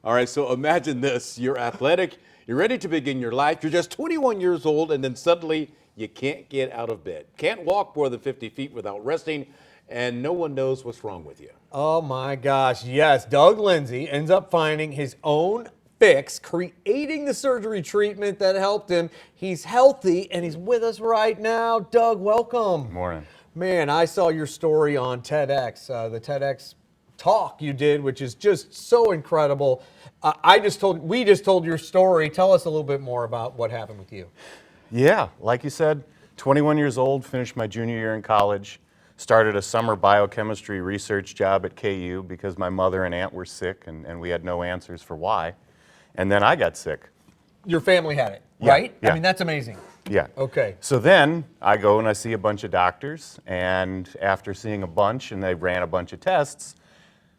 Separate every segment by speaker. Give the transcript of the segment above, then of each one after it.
Speaker 1: All right, so imagine this. You're athletic, you're ready to begin your life, you're just 21 years old, and then suddenly you can't get out of bed. Can't walk more than 50 feet without resting, and no one knows what's wrong with you.
Speaker 2: Oh my gosh, yes. Doug Lindsay ends up finding his own fix, creating the surgery treatment that helped him. He's healthy and he's with us right now. Doug, welcome.
Speaker 3: Morning.
Speaker 2: Man, I saw your story on TEDx, the TEDx talk you did, which is just so incredible. We just told your story. Tell us a little bit more about what happened with you.
Speaker 3: Yeah, like you said, 21 years old, finished my junior year in college, started a summer biochemistry research job at KU because my mother and aunt were sick and we had no answers for why. And then I got sick.
Speaker 2: Your family had it,
Speaker 3: Yeah,
Speaker 2: right?
Speaker 3: yeah.
Speaker 2: I mean, that's amazing.
Speaker 3: Yeah.
Speaker 2: Okay.
Speaker 3: So then I go and I see a bunch of doctors, and after seeing a bunch and they ran a bunch of tests,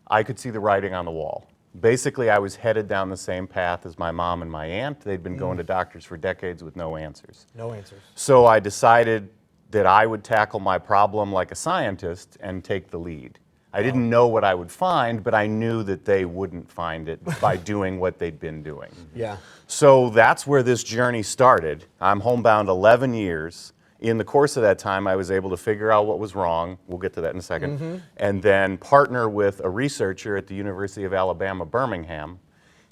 Speaker 3: I could see the writing on the wall. Basically, I was headed down the same path as my mom and my aunt. They'd been going to doctors for decades with no answers.
Speaker 2: No answers.
Speaker 3: So I decided that I would tackle my problem like a scientist and take the lead. I didn't know what I would find, but I knew that they wouldn't find it by doing what they'd been doing.
Speaker 2: Yeah.
Speaker 3: So that's where this journey started. I'm homebound 11 years. In the course of that time, I was able to figure out what was wrong. We'll get to that in a second. And then partner with a researcher at the University of Alabama, Birmingham.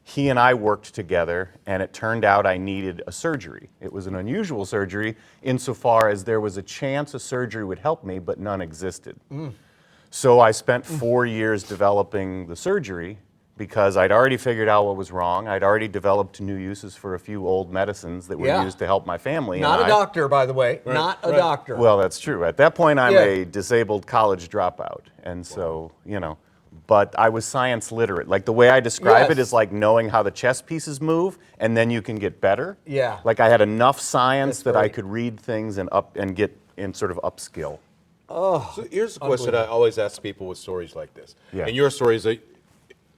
Speaker 3: He and I worked together, and it turned out I needed a surgery. It was an unusual surgery insofar as there was a chance a surgery would help me, but none existed. So I spent 4 years developing the surgery because I'd already figured out what was wrong. I'd already developed new uses for a few old medicines that were
Speaker 2: Yeah.
Speaker 3: used to help my family.
Speaker 2: Not
Speaker 3: and
Speaker 2: a doctor, by the way.
Speaker 1: Right,
Speaker 2: Not a
Speaker 1: right.
Speaker 2: doctor.
Speaker 3: Well, that's true. At that point, I'm
Speaker 2: Yeah.
Speaker 3: a disabled college dropout. And so, but I was science literate. Like the way I describe it
Speaker 2: Yes.
Speaker 3: is like knowing how the chess pieces move, and then you can get better.
Speaker 2: Yeah.
Speaker 3: Like I had enough science
Speaker 2: That's
Speaker 3: that I
Speaker 2: right.
Speaker 3: could read things and get in sort of upskill.
Speaker 1: So here's a question I always ask people with stories like this.
Speaker 3: Yeah.
Speaker 1: And your story is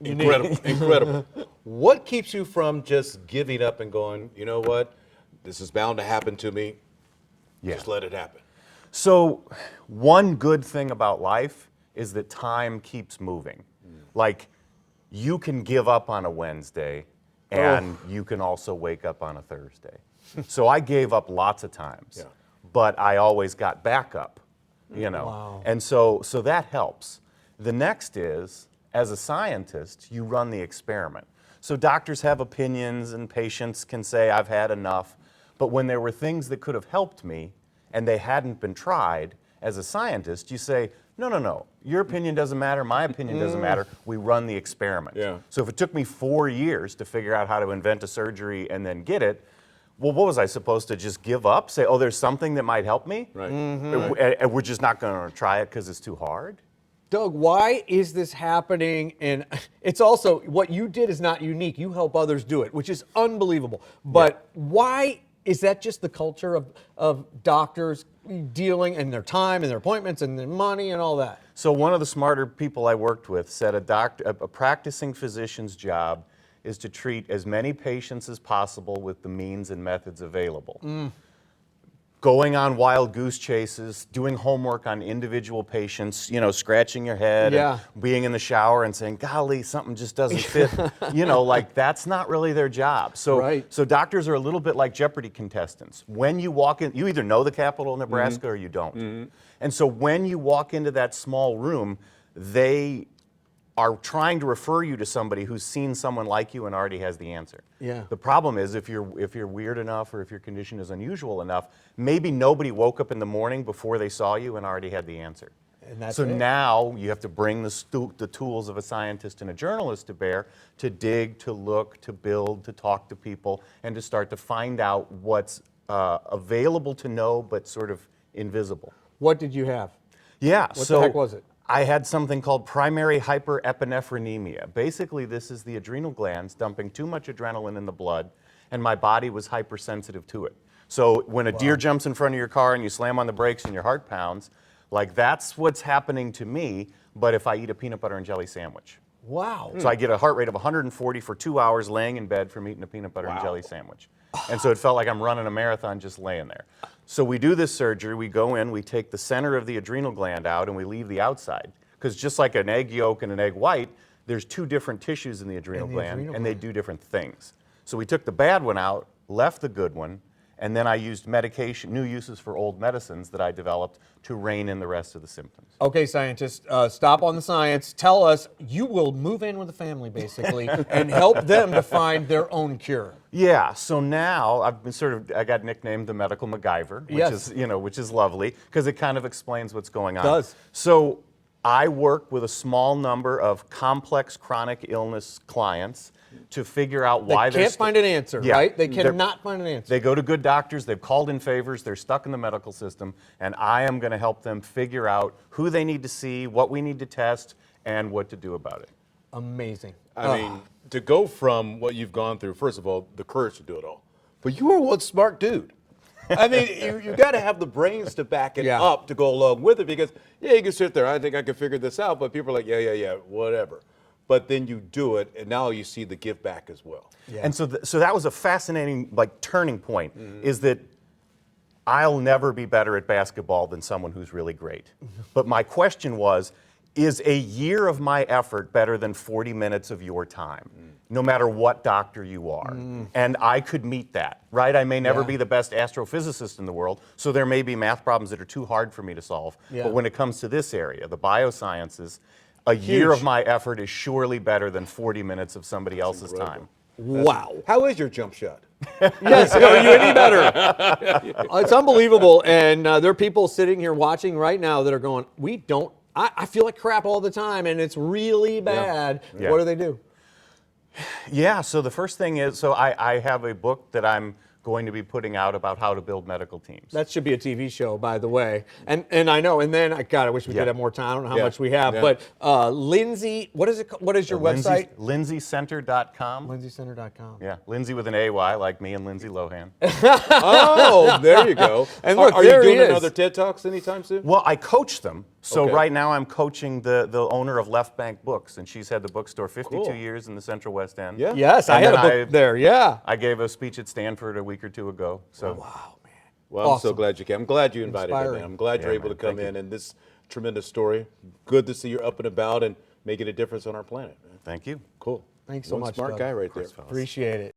Speaker 1: incredible, incredible. What keeps you from just giving up and going, you know what, this is bound to happen to me,
Speaker 3: Yeah.
Speaker 1: just let it happen?
Speaker 3: So, one good thing about life is that time keeps moving. Like, you can give up on a Wednesday, and you can also wake up on a Thursday. So I gave up lots of times,
Speaker 1: Yeah.
Speaker 3: but I always got back up,
Speaker 2: Wow.
Speaker 3: And so that helps. The next is, as a scientist, you run the experiment. So doctors have opinions, and patients can say, I've had enough. But when there were things that could have helped me, and they hadn't been tried, as a scientist, you say, no, your opinion doesn't matter, my opinion doesn't matter, we run the experiment.
Speaker 1: Yeah.
Speaker 3: So if it took me 4 years to figure out how to invent a surgery and then get it, well, what was I supposed to just give up? Say, oh, there's something that might help me?
Speaker 1: Right.
Speaker 3: And we're just not going to try it because it's too hard?
Speaker 2: Doug, why is this happening? And it's also, what you did is not unique. You help others do it, which is unbelievable. But why is that just the culture of doctors dealing and their time and their appointments and their money and all that?
Speaker 3: So one of the smarter people I worked with said a practicing physician's job is to treat as many patients as possible with the means and methods available. Going on wild goose chases, doing homework on individual patients, scratching your head,
Speaker 2: Yeah.
Speaker 3: and being in the shower and saying, golly, something just doesn't fit. Like that's not really their job. So,
Speaker 2: Right.
Speaker 3: so doctors are a little bit like Jeopardy contestants. When you walk in, you either know the capital of Nebraska or you don't. And so when you walk into that small room, they are trying to refer you to somebody who's seen someone like you and already has the answer.
Speaker 2: Yeah.
Speaker 3: The problem is if you're weird enough or if your condition is unusual enough, maybe nobody woke up in the morning before they saw you and already had the answer.
Speaker 2: And that's
Speaker 3: so
Speaker 2: it.
Speaker 3: now you have to bring the tools of a scientist and a journalist to bear to dig, to look, to build, to talk to people, and to start to find out what's available to know but sort of invisible.
Speaker 2: What did you have?
Speaker 3: Yeah.
Speaker 2: What the heck was it?
Speaker 3: I had something called primary hyperepinephrinemia. Basically, this is the adrenal glands dumping too much adrenaline in the blood, and my body was hypersensitive to it. So when a deer jumps in front of your car and you slam on the brakes and your heart pounds, like that's what's happening to me, but if I eat a peanut butter and jelly sandwich.
Speaker 2: Wow.
Speaker 3: So I get a heart rate of 140 for 2 hours laying in bed from eating a peanut butter and jelly sandwich. And so it felt like I'm running a marathon just laying there. So we do this surgery, we go in, we take the center of the adrenal gland out and we leave the outside. Because just like an egg yolk and an egg white, there's two different tissues in the adrenal
Speaker 2: the
Speaker 3: gland,
Speaker 2: adrenal
Speaker 3: and they
Speaker 2: gland.
Speaker 3: do different things. So we took the bad one out, left the good one, and then I used medication, new uses for old medicines that I developed to rein in the rest of the symptoms.
Speaker 2: Okay, scientists, stop on the science. Tell us, you will move in with the family, basically, and help them to find their own cure.
Speaker 3: Yeah, so now I've been I got nicknamed the medical MacGyver, which
Speaker 2: Yes.
Speaker 3: is, which is lovely because it kind of explains what's going on.
Speaker 2: Does.
Speaker 3: So I work with a small number of complex chronic illness clients to figure out
Speaker 2: They
Speaker 3: why
Speaker 2: can't find an answer,
Speaker 3: Yeah,
Speaker 2: right? They
Speaker 3: they're-
Speaker 2: cannot find an answer.
Speaker 3: They go to good doctors, they've called in favors, they're stuck in the medical system, and I am going to help them figure out who they need to see, what we need to test, and what to do about it.
Speaker 2: Amazing.
Speaker 1: I mean, to go from what you've gone through, first of all, the courage to do it all. But you are one smart dude. I mean, you got to have the brains to back it
Speaker 2: Yeah.
Speaker 1: up to go along with it because, yeah, you can sit there, I think I can figure this out, but people are like, yeah, whatever. But then you do it, and now you see the give back as well.
Speaker 2: Yeah.
Speaker 3: And so that was a fascinating turning point, is that I'll never be better at basketball than someone who's really great. But my question was, is a year of my effort better than 40 minutes of your time, no matter what doctor you are? And I could meet that, right? I may never
Speaker 2: Yeah.
Speaker 3: be the best astrophysicist in the world, so there may be math problems that are too hard for me to solve.
Speaker 2: Yeah.
Speaker 3: But when it comes to this area, the biosciences, a year of my effort is surely better than 40 minutes of somebody else's time.
Speaker 2: Wow.
Speaker 1: How is your jump shot?
Speaker 2: Yes, are you any better? It's unbelievable. And there are people sitting here watching right now that are going, I feel like crap all the time, and it's really bad.
Speaker 3: Yeah.
Speaker 2: What do they do?
Speaker 3: Yeah, so the first thing is, so I have a book that I'm going to be putting out about how to build medical teams.
Speaker 2: That should be a TV show, by the way. And I know. And then, God, I wish we
Speaker 3: Yeah.
Speaker 2: could have more time. I don't know how
Speaker 1: Yeah.
Speaker 2: much we have.
Speaker 1: Yeah.
Speaker 2: But Lindsay, what is it? What is your website?
Speaker 3: LindsayCenter.com.
Speaker 2: LindsayCenter.com.
Speaker 3: Yeah, Lindsay with an AY, like me and Lindsay Lohan.
Speaker 1: Oh, there you go.
Speaker 2: And look,
Speaker 1: are
Speaker 2: there
Speaker 1: you
Speaker 2: he
Speaker 1: doing
Speaker 2: is.
Speaker 1: another TED Talks anytime soon?
Speaker 3: Well, I coach them. So
Speaker 1: Okay.
Speaker 3: right now I'm coaching the owner of Left Bank Books, and she's had the bookstore 52
Speaker 1: Cool.
Speaker 3: years in the Central West End.
Speaker 1: Yeah.
Speaker 2: Yes, I
Speaker 3: And
Speaker 2: had a
Speaker 3: then
Speaker 2: book there. Yeah.
Speaker 3: I gave a speech at Stanford a week or two ago. So
Speaker 2: Wow, man.
Speaker 1: Well, I'm so
Speaker 2: Awesome.
Speaker 1: glad you came. I'm glad you invited me.
Speaker 2: Inspiring.
Speaker 1: Man. I'm glad you're
Speaker 3: Yeah,
Speaker 1: able to
Speaker 3: man.
Speaker 1: come
Speaker 3: Thank
Speaker 1: in and this tremendous story. Good to see you're up and about and making a difference on our planet. Man.
Speaker 3: thank you.
Speaker 1: Cool.
Speaker 2: Thanks so
Speaker 1: One
Speaker 2: much,
Speaker 1: smart
Speaker 2: Doug.
Speaker 1: guy right there.
Speaker 2: Appreciate it.